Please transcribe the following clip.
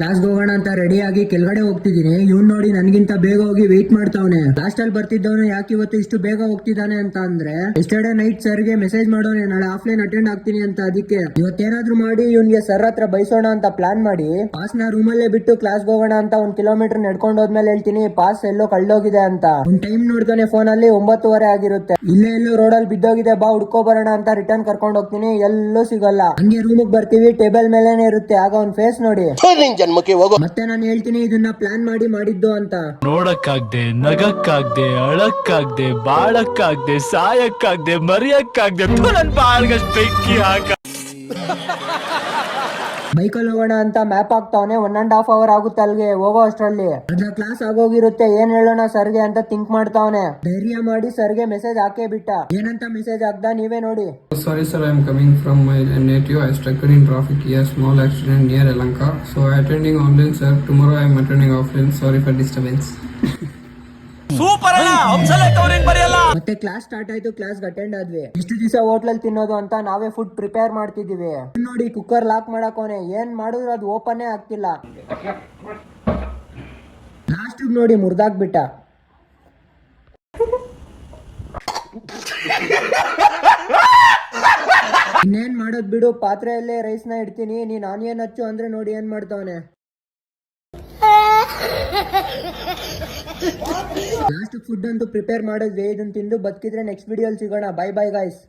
ಕ್ಲಾಸ್ಗೆ ಹೋಗೋಣ ಅಂತ ರೆಡಿ ಆಗಿ ಕೆಳಗಡೆ ಹೋಗ್ತಿದ್ದೀನಿ. ಇವ್ನ್ ನೋಡಿ ನನ್ಗಿಂತ ಬೇಗ ಹೋಗಿ ವೆಯ್ಟ್ ಮಾಡ್ತಾವನೆ. ಲಾಸ್ಟ್ ಅಲ್ಲಿ ಬರ್ತಿದ್ದವನು ಯಾಕೆ ಇವತ್ತು ಇಷ್ಟು ಬೇಗ ಹೋಗ್ತಿದ್ದಾನೆ ಅಂತ ಅಂದ್ರೆ, ಎಸ್ಟರ್ಡೇ ನೈಟ್ ಸರ್ಗೆ ಮೆಸೇಜ್ ಮಾಡೋನೆ ನಾಳೆ ಆಫ್ಲೈನ್ ಅಟೆಂಡ್ ಆಗ್ತೀನಿ ಅಂತ. ಅದಕ್ಕೆ ಇವತ್ತೇನಾದ್ರೂ ಮಾಡಿ ಇವ್ನಿಗೆ ಸರ್ ಹತ್ರ ಬೈಸೋಣ ಅಂತ ಪ್ಲಾನ್ ಮಾಡಿ ಪಾಸ್ ನ ರೂಮಲ್ಲೇ ಬಿಟ್ಟು ಕ್ಲಾಸ್ಗೆ ಹೋಗೋಣ ಅಂತ 1 ಕಿಲೋಮೀಟರ್ ನಡ್ಕೊಂಡು ಹೋದ್ಮೇಲೆ ಹೇಳ್ತೀನಿ ಪಾಸ್ ಎಲ್ಲೋ ಕಳ್ದೋಗಿದೆ ಅಂತ. ಒಂದ್ ಟೈಮ್ ನೋಡ್ತಾನೆ ಫೋನ್ ಅಲ್ಲಿ 9:30 ಆಗಿರುತ್ತೆ. ಇಲ್ಲೇ ಎಲ್ಲೋ ರೋಡಲ್ಲಿ ಬಿದ್ದೋಗಿದೆ, ಬಾ ಹುಡ್ಕೋ ಬರೋಣ ಅಂತ ರಿಟರ್ನ್ ಕರ್ಕೊಂಡು ಹೋಗ್ತೀನಿ. ಎಲ್ಲೂ ಸಿಗಲ್ಲ. ಹಂಗೆ ರೂಮಿಗೆ ಬರ್ತೀವಿ, ಟೇಬಲ್ ಮೇಲೆನೆ ಇರುತ್ತೆ. ಆಗ ಅವ್ನ್ ಫೇಸ್ ನೋಡಿ ಮತ್ತೆ ನಾನು ಹೇಳ್ತೀನಿ ಇದನ್ನ ಪ್ಲಾನ್ ಮಾಡಿದ್ದು ಅಂತ. ನೋಡಕ್ಕಾಗ್ದೆ, ನಗಕ್ಕಾಗ್ದೆ, ಅಳಕ್ಕಾಗ್ದೆ, ಬಾಳಕ್ಕಾಗ್ದೆ, ಸಾಯಕ್ಕಾಗ್ದೆ, ಮರಿಯಕ್ಕಾಗ್ದೆ, ನನ್ ಬಾಳ್ಗಷ್ಟು ಬೆಂಕಿ ಹಾಕ. ಬೈಕಲ್ಲಿ ಹೋಗೋಣ ಅಂತ ಮ್ಯಾಪ್ ಹಾಕ್ತಾವನೆ. 1.5 hour ಆಗುತ್ತೆ ಅಲ್ಲಿಗೆ ಹೋಗೋ ಅಷ್ಟ್ರಲ್ಲಿ. ಅದ್ರ ಕ್ಲಾಸ್ ಆಗೋಗಿರುತ್ತೆ. ಏನ್ ಹೇಳೋಣ ಸರ್ಗೆ ಅಂತ ಥಿಂಕ್ ಮಾಡ್ತಾವನೆ. ಧೈರ್ಯ ಮಾಡಿ ಸರ್ಗೆ ಮೆಸೇಜ್ ಹಾಕೇ ಬಿಟ್ಟ. ಏನಂತ ಮೆಸೇಜ್ ಹಾಕ್ದ ನೀವೇ ನೋಡಿ. Sorry sir, I am coming from my native. I stuck in traffic here. Small accident near Elanka. So I attending online sir. Tomorrow I am attending offline. Sorry for disturbance. Super ಅಣ್ಣ, ಒಂದ್ಸಲ covering ಬರೆಯಲ್ಲ. ಮತ್ತೆ class start ಆಯ್ತು. ಕ್ಲಾಸ್ಗೆ attend ಆದ್ವಿ. ಇಷ್ಟು ದಿವಸ ಹೋಟ್ಲಲ್ಲಿ ತಿನ್ನೋದು ಅಂತ ನಾವೇ ಫುಡ್ ಪ್ರಿಪೇರ್ ಮಾಡ್ತಿದೀವಿ. ನೋಡಿ ಕುಕ್ಕರ್ ಲಾಕ್ ಮಾಡಕೋನೆ. ಏನ್ ಮಾಡಿದ್ರು ಅದು ಓಪನ್ ಆಗ್ತಿಲ್ಲ. ಲಾಸ್ಟ್ ನೋಡಿ ಮುರ್ದಾಕ್ಬಿಟ್ಟ. ಇನ್ನೇನ್ ಮಾಡೋದ್ ಬಿಡು, ಪಾತ್ರೆಯಲ್ಲೇ ರೈಸ್ ನ ಇಡ್ತೀನಿ, ನೀನ್ ಆನಿಯನ್ ಹಚ್ಚು ಅಂದ್ರೆ ನೋಡಿ ಏನ್ ಮಾಡ್ತಾವನೆ. ಲಾಸ್ಟ್ ಫುಡ್ ಅಂತೂ ಪ್ರಿಪೇರ್ ಮಾಡಿದ್ವಿ. ಇದನ್ನ ತಿಂದು ಬದುಕಿದ್ರೆ ನೆಕ್ಸ್ಟ್ ವಿಡಿಯೋಲಿ ಸಿಗೋಣ. Bye bye guys.